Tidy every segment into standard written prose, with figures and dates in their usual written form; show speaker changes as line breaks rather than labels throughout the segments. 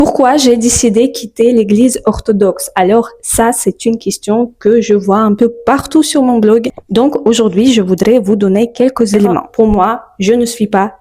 Pourquoi j'ai décidé de quitter l'église orthodoxe? Alors ça, c'est une question que je vois un peu partout sur mon blog. Donc aujourd'hui, je voudrais vous donner quelques éléments. Pour moi, je ne suis pas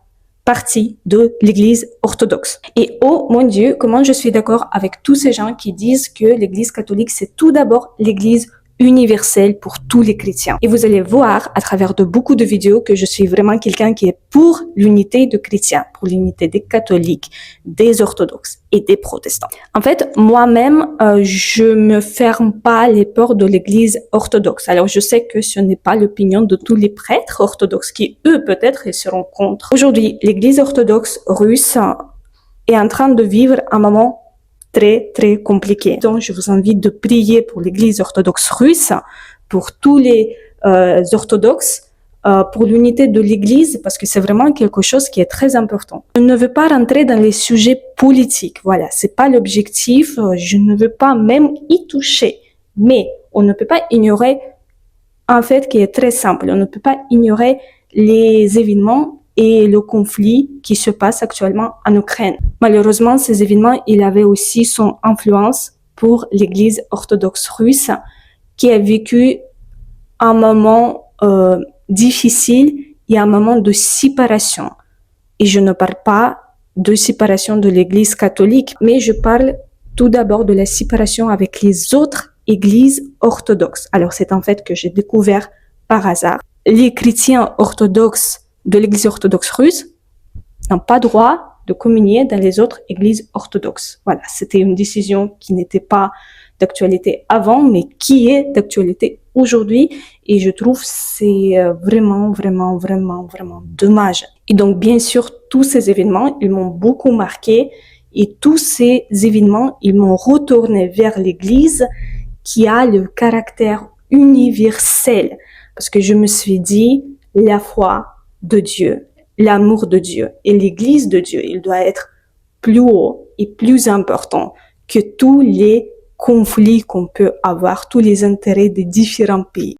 partie de l'église orthodoxe. Et oh mon Dieu, comment je suis d'accord avec tous ces gens qui disent que l'église catholique, c'est tout d'abord l'église universelle pour tous les chrétiens. Et vous allez voir à travers de beaucoup de vidéos que je suis vraiment quelqu'un qui est pour l'unité de chrétiens, pour l'unité des catholiques, des orthodoxes et des protestants. En fait, moi-même, je me ferme pas les portes de l'église orthodoxe. Alors, je sais que ce n'est pas l'opinion de tous les prêtres orthodoxes qui, eux, peut-être, ils seront contre. Aujourd'hui, l'église orthodoxe russe est en train de vivre un moment très compliqué. Donc, je vous invite de prier pour l'église orthodoxe russe, pour tous les orthodoxes, pour l'unité de l'église, parce que c'est vraiment quelque chose qui est très important. Je ne veux pas rentrer dans les sujets politiques. Voilà, c'est pas l'objectif. Je ne veux pas même y toucher. Mais on ne peut pas ignorer un fait qui est très simple. On ne peut pas ignorer les événements et le conflit qui se passe actuellement en Ukraine. Malheureusement, ces événements, il avait aussi son influence pour l'église orthodoxe russe qui a vécu un moment difficile et un moment de séparation. Et je ne parle pas de séparation de l'église catholique, mais je parle tout d'abord de la séparation avec les autres églises orthodoxes. Alors, c'est un fait que j'ai découvert par hasard. Les chrétiens orthodoxes de l'église orthodoxe russe n'ont pas droit de communier dans les autres églises orthodoxes. Voilà, c'était une décision qui n'était pas d'actualité avant, mais qui est d'actualité aujourd'hui. Et je trouve c'est vraiment dommage. Et donc, bien sûr, tous ces événements, ils m'ont beaucoup marqué. Et tous ces événements, ils m'ont retourné vers l'église qui a le caractère universel. Parce que je me suis dit, la foi de Dieu, l'amour de Dieu et l'église de Dieu, il doit être plus haut et plus important que tous les conflits qu'on peut avoir, tous les intérêts des différents pays.